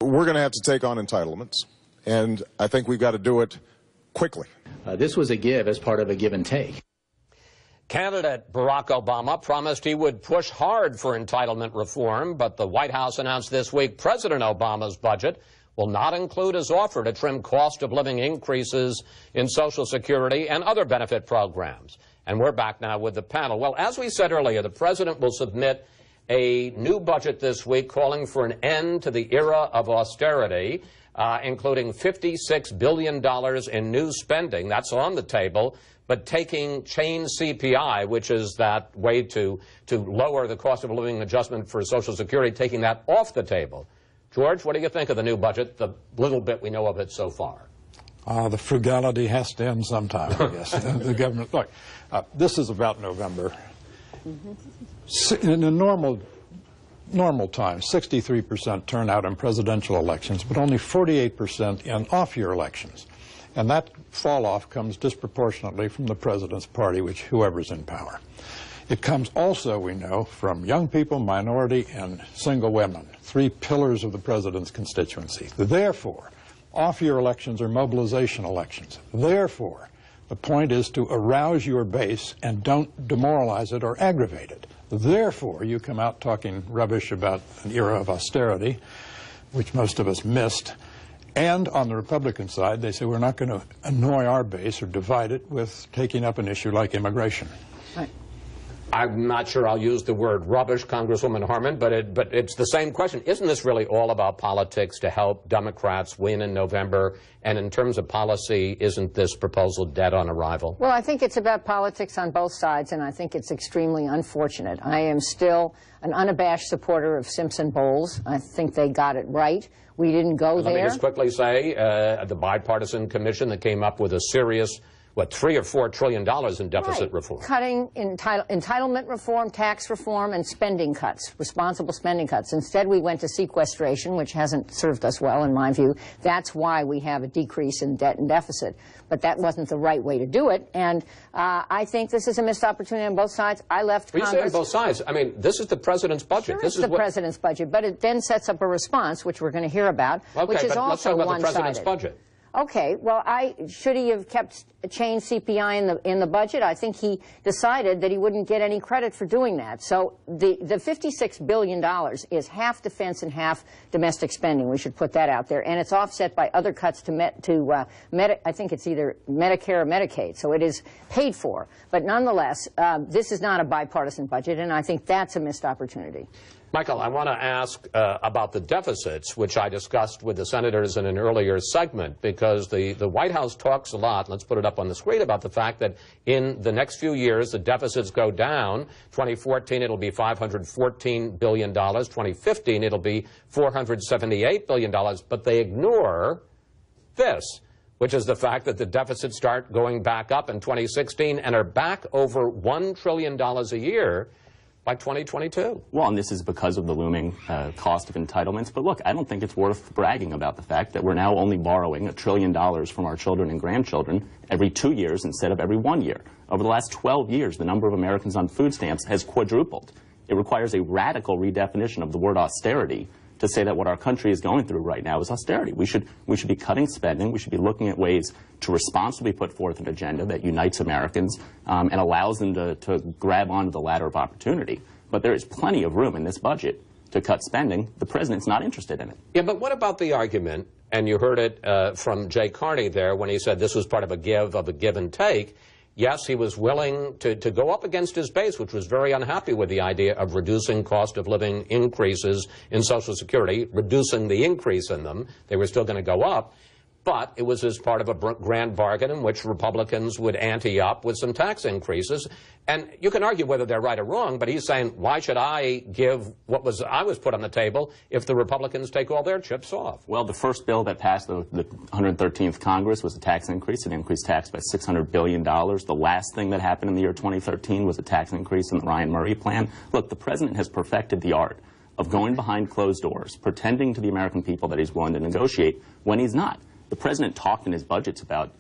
we're going to have to take on entitlements, and I think we've got to do it quickly. This was a give as part of a give and take. Candidate Barack Obama promised he would push hard for entitlement reform, but the White House announced this week President Obama's budget will not include his offer to trim cost of living increases in Social Security and other benefit programs. And we're back now with the panel. Well, as we said earlier, the president will submit a new budget this week calling for an end to the era of austerity, including $56 billion in new spending. That's on the table. But taking chain CPI, which is that way to lower the cost of living adjustment for Social Security, taking that off the table. George, what do you think of the new budget, the little bit we know of it so far? The frugality has to end sometime, I guess. The government, look, this is about November. In a normal time, 63% turnout in presidential elections, but only 48% in off-year elections. And that fall-off comes disproportionately from the president's party, whoever's in power. It comes also, we know, from young people, minority, and single women, three pillars of the president's constituency. Therefore, off-year elections are mobilization elections. Therefore, the point is to arouse your base and don't demoralize it or aggravate it. Therefore, you come out talking rubbish about an era of austerity, which most of us missed. And on the Republican side, they say we're not going to annoy our base or divide it with taking up an issue like immigration. Right. I'm not sure I'll use the word rubbish, Congresswoman Harman, but it's the same question. Isn't this really all about politics to help Democrats win in November? And in terms of policy, isn't this proposal dead on arrival? Well, I think it's about politics on both sides, and I think it's extremely unfortunate. I am still an unabashed supporter of Simpson-Bowles. I think they got it right. We didn't go there. Let me just quickly say, the bipartisan commission that came up with a serious, what, $3 or $4 trillion in deficit reform. Cutting entitlement reform, tax reform, and spending cuts, responsible spending cuts. Instead, we went to sequestration, which hasn't served us well, in my view. That's why we have a decrease in debt and deficit. But that wasn't the right way to do it. And I think this is a missed opportunity on both sides. I left Congress. You say on both sides. I mean, this is the president's budget. Sure, this is the president's budget, but it then sets up a response, which we're going to hear about, which is also one-sided. Let's talk about the president's budget. Okay, well, should he have kept chain CPI in the budget? I think he decided that he wouldn't get any credit for doing that. So the $56 billion is half defense and half domestic spending. We should put that out there, and it's offset by other cuts to I think it's either Medicare or Medicaid. So it is paid for, but nonetheless, this is not a bipartisan budget, and I think that's a missed opportunity. Michael, I want to ask about the deficits, which I discussed with the senators in an earlier segment, because the White House talks a lot, let's put it up on the screen, about the fact that in the next few years, the deficits go down. 2014, it'll be $514 billion. 2015, it'll be $478 billion. But they ignore this, which is the fact that the deficits start going back up in 2016 and are back over $1 trillion a year by 2022. Well, and this is because of the looming cost of entitlements. But look, I don't think it's worth bragging about the fact that we're now only borrowing $1 trillion from our children and grandchildren every 2 years instead of every 1 year. Over the last 12 years, the number of Americans on food stamps has quadrupled. It requires a radical redefinition of the word austerity to say that what our country is going through right now is austerity. We should be cutting spending. We should be looking at ways to responsibly put forth an agenda that unites Americans and allows them to grab onto the ladder of opportunity. But there is plenty of room in this budget to cut spending. The president's not interested in it. Yeah, but what about the argument, and you heard it from Jay Carney there when he said this was part of a give and take. Yes, he was willing to go up against his base, which was very unhappy with the idea of reducing cost of living increases in Social Security, reducing the increase in them. They were still going to go up. But it was as part of a grand bargain in which Republicans would ante up with some tax increases. And you can argue whether they're right or wrong, but he's saying, why should I give what I was put on the table if the Republicans take all their chips off? Well, the first bill that passed the 113th Congress was a tax increase. It increased tax by $600 billion. The last thing that happened in the year 2013 was a tax increase in the Ryan Murray plan. Look, the president has perfected the art of going behind closed doors, pretending to the American people that he's willing to negotiate when he's not. The president talked in his budgets about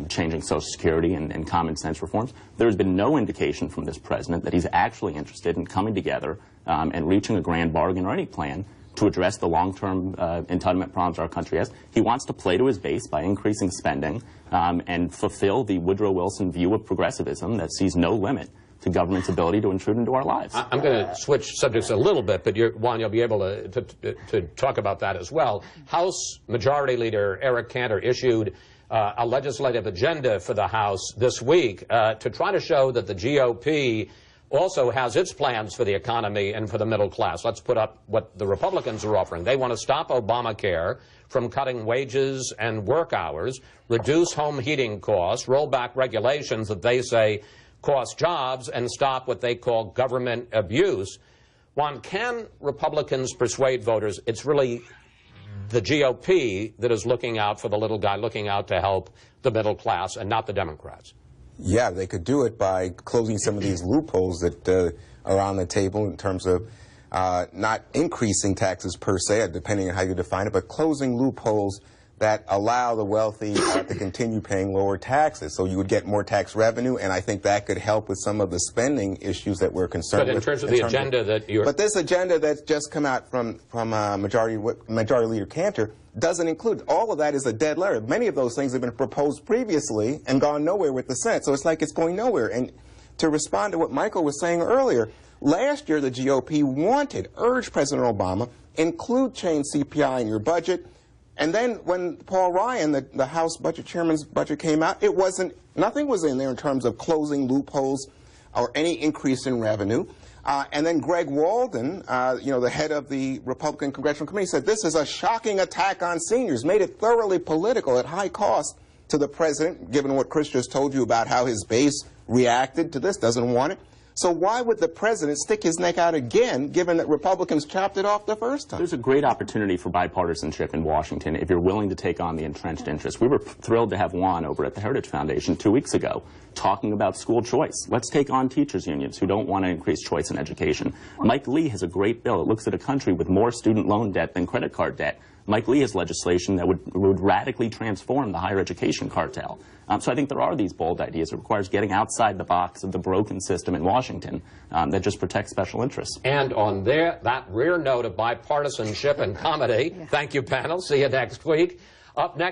changing Social Security and common sense reforms. There has been no indication from this president that he's actually interested in coming together and reaching a grand bargain or any plan to address the long-term entitlement problems our country has. He wants to play to his base by increasing spending and fulfill the Woodrow Wilson view of progressivism that sees no limit to government's ability to intrude into our lives. I'm going to switch subjects a little bit, but Juan, you'll be able to talk about that as well. House Majority Leader Eric Cantor issued a legislative agenda for the House this week to try to show that the GOP also has its plans for the economy and for the middle class. Let's put up what the Republicans are offering. They want to stop Obamacare from cutting wages and work hours, reduce home heating costs, roll back regulations that they say cost jobs, and stop what they call government abuse. Juan, can Republicans persuade voters it's really the GOP that is looking out for the little guy, looking out to help the middle class, and not the Democrats? Yeah, they could do it by closing some of these loopholes that are on the table in terms of not increasing taxes per se, depending on how you define it, but closing loopholes that allow the wealthy to continue paying lower taxes. So you would get more tax revenue, and I think that could help with some of the spending issues that we're concerned with. But in terms of the agenda that you're... But this agenda that's just come out from Majority Leader Cantor doesn't include. All of that is a dead letter. Many of those things have been proposed previously and gone nowhere with the Senate. So it's like it's going nowhere. And to respond to what Michael was saying earlier, last year the GOP urged President Obama, include change CPI in your budget. And then when Paul Ryan, the House Budget Chairman's budget came out, nothing was in there in terms of closing loopholes or any increase in revenue. And then Greg Walden, the head of the Republican Congressional Committee, said this is a shocking attack on seniors, made it thoroughly political at high cost to the president, given what Chris just told you about how his base reacted to this, doesn't want it. So why would the president stick his neck out again, given that Republicans chopped it off the first time? There's a great opportunity for bipartisanship in Washington if you're willing to take on the entrenched interests. We were thrilled to have Juan over at the Heritage Foundation 2 weeks ago talking about school choice. Let's take on teachers' unions who don't want to increase choice in education. Mike Lee has a great bill. It looks at a country with more student loan debt than credit card debt. Mike Lee has legislation that would radically transform the higher education cartel. So I think there are these bold ideas. It requires getting outside the box of the broken system in Washington that just protects special interests. And on that rare note of bipartisanship and comedy, thank you, panel. See you next week. Up next.